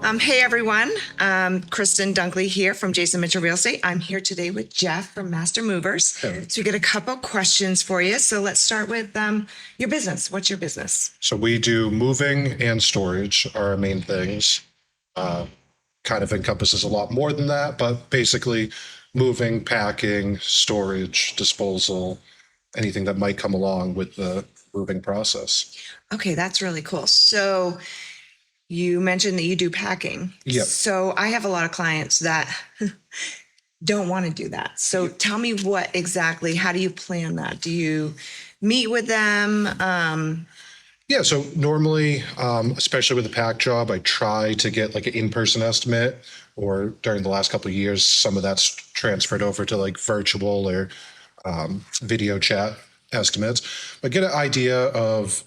Hey everyone, Kristen Dunkley here from Jason Mitchell Real Estate. I'm here today with Jeff from Master Movers. Hey. So we got a couple questions for you. So let's start with your business. What's your business? So we do moving and storage are our main things. Kind of encompasses a lot more than that, but basically moving, packing, storage, disposal, anything that might come along with the moving process. Okay, that's really cool. So you mentioned that you do packing. Yep. So I have a lot of clients that don't want to do that. So tell me how do you plan that? Do you meet with them? Yeah, so normally, especially with a pack job, I try to get like an in-person estimate, or during the last couple of years, some of that's transferred over to like virtual or video chat estimates, but get an idea of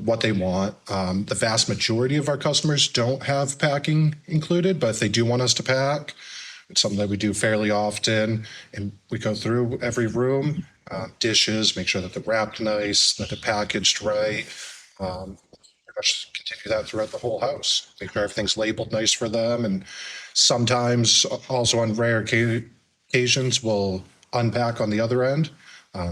what they want. The vast majority of our customers don't have packing included, but if they do want us to pack, it's something that we do fairly often, and we go through every room, dishes, make sure that they're wrapped nice, that they're packaged right. Pretty much continue that throughout the whole house. Make sure everything's labeled nice for them, and sometimes also on rare occasions we'll unpack on the other end.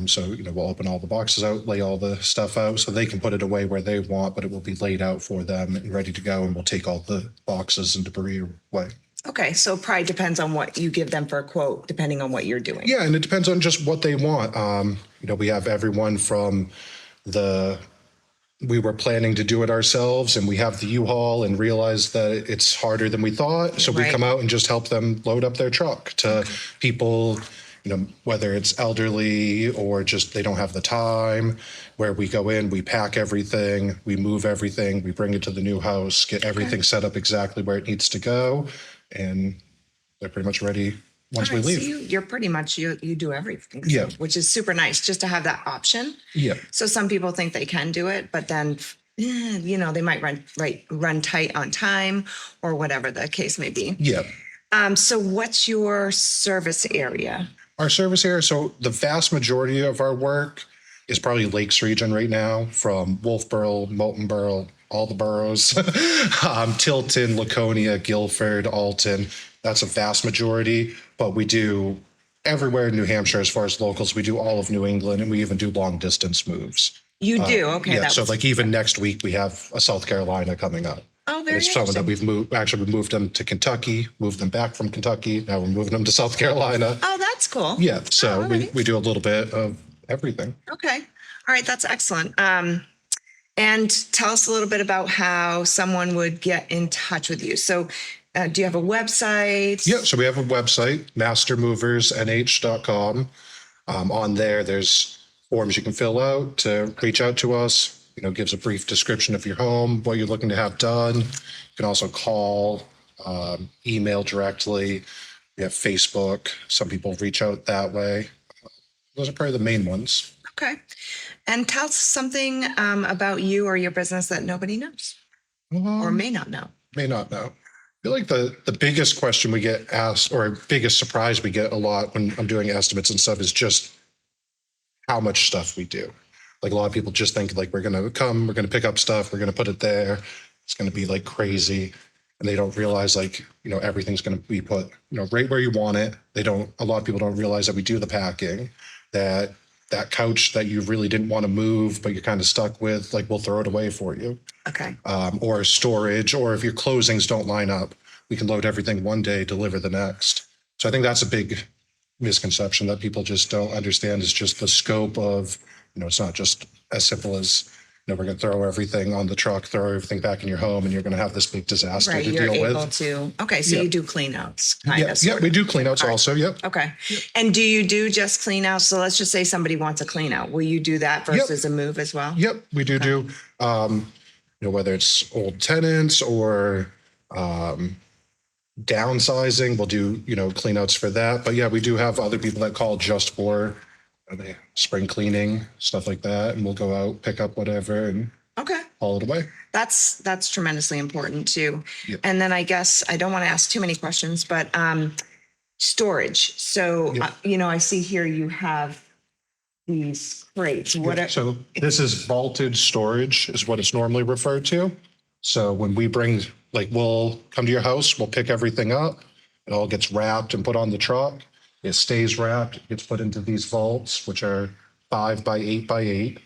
So we'll open all the boxes out, lay all the stuff out, so they can put it away where they want, but it will be laid out for them and ready to go, and we'll take all the boxes and debris away. Okay, so it probably depends on what you give them for a quote, depending on what you're doing. Yeah, and it depends on just what they want. We have everyone from we were planning to do it ourselves, and we have the U-Haul and realized that it's harder than we thought. So we Right. come out and just help them load up their truck, to people, whether it's elderly or just they don't have the time, where we go in, we pack everything, we move everything, we bring it to the new house, get everything set up exactly where it needs to go, and they're pretty much ready once All we right, leave. so you're pretty much, you do everything. Yeah. Which is super nice just to have that option. Yeah. So some people think they can do it, but then, they might run tight on time or whatever the case may be. Yeah. So what's your service area? Our service area, so the vast majority of our work is probably Lakes region right now, from Wolfboro, Moultonboro, all the boroughs, Tilton, Laconia, Guilford, Alton. That's a vast majority, but we do everywhere in New Hampshire as far as locals. We do all of New England, and we even do long distance moves. You do? Okay. Yeah, so like even next week, we have a South Carolina coming up. Oh, And very it's someone that interesting. we moved them to Kentucky, moved them back from Kentucky. Now we're moving them to South Carolina. Oh, that's cool. Yeah, so Oh, alright. we do a little bit of everything. Okay. All right. That's excellent. And tell us a little bit about how someone would get in touch with you. So do you have a website? Yeah, so we have a website, mastermoversnh.com. On there's forms you can fill out to reach out to us. Gives a brief description of your home, what you're looking to have done. You can also call, email directly. We have Facebook. Some people reach out that way. Those are probably the main ones. Okay. And tell us something about you or your business that nobody knows or may not know. May not know. I feel like the biggest question we get asked, or biggest surprise we get a lot when I'm doing estimates and stuff, is just how much stuff we do. Like a lot of people just think like we're going to pick up stuff, we're going to put it there. It's going to be like crazy. And they don't realize everything's going to be put, right where you want it. A lot of people don't realize that we do the packing, that couch that you really didn't want to move, but you're kind of stuck with, like, we'll throw it away for you. Okay. Or storage, or if your closings don't line up, we can load everything one day, deliver the next. So I think that's a big misconception that people just don't understand, is just the scope of, it's not just as simple as, we're going to throw everything on the truck, throw everything back in your home, and you're going to have this big disaster Right. to You're deal able with. to. Okay. So Yeah. you do clean outs. Yeah, we do clean outs also. Yep. Okay. And do you do just clean outs? So let's just say somebody wants a clean out. Will you do that versus a move as well? Yep, we do. Whether it's old tenants or downsizing, we'll do, clean outs for that. But yeah, we do have other people that call just for spring cleaning, stuff like that. And we'll go out, pick up whatever, and Okay. haul it away. That's tremendously important too. Yep. And then I guess I don't want to ask too many questions, but storage. So, Yep. I see here you have these crates. So this is vaulted storage is what it's normally referred to. So when we bring Like we'll come to your house, we'll pick everything up. It all gets wrapped and put on the truck. It stays wrapped, it gets put into these vaults, which are 5 by 8 by 8,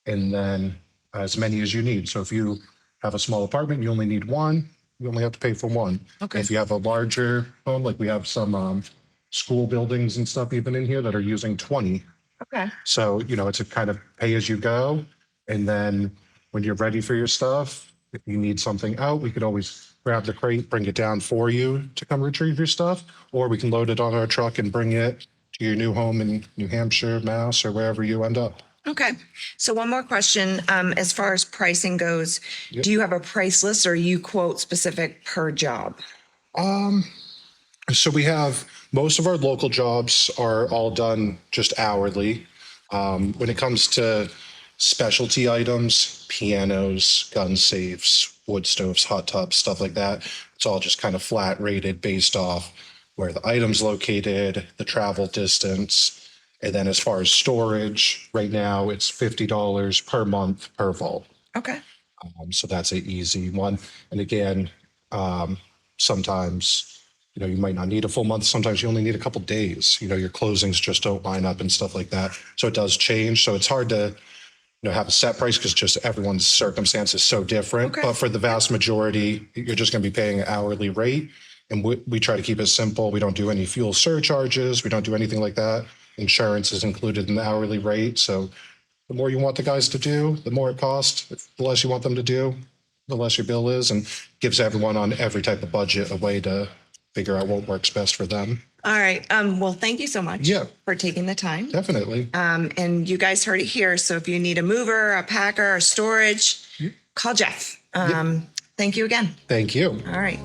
and then as many as you need. So if you have a small apartment, you only need one, you only have to pay for one. Okay. If you have a larger home, like we have some school buildings and stuff even in here that are using 20. Okay. So, it's a kind of pay as you go. And then when you're ready for your stuff, if you need something out, we could always grab the crate, bring it down for you to come retrieve your stuff, or we can load it on our truck and bring it to your new home in New Hampshire, Mass, or wherever you end up. Okay. So one more question. As far as pricing goes, Yep. do you have a price list or you quote specific per job? So we have most of our local jobs are all done just hourly. When it comes to specialty items, pianos, gun safes, wood stoves, hot tubs, stuff like that, it's all just kind of flat rated based off where the item's located, the travel distance. And then as far as storage, right now it's $50 per month per vault. Okay. So that's an easy one. And again, sometimes, you might not need a full month. Sometimes you only need a couple days. Your closings just don't line up and stuff like that. So it does change. So it's hard to, have a set price because just everyone's circumstance is so different. Okay. But for the vast majority, you're just going to be paying an hourly rate. And we try to keep it simple. We don't do any fuel surcharges. We don't do anything like that. Insurance is included in the hourly rate. So the more you want the guys to do, the more it costs. The less you want them to do, the less your bill is, and gives everyone on every type of budget a way to figure out what works best for them. All right. Well, thank you so much for taking the time. Definitely. And you guys heard it here. So if you need a mover, a packer, or storage, call Jeff. Thank you again. Thank you. All right.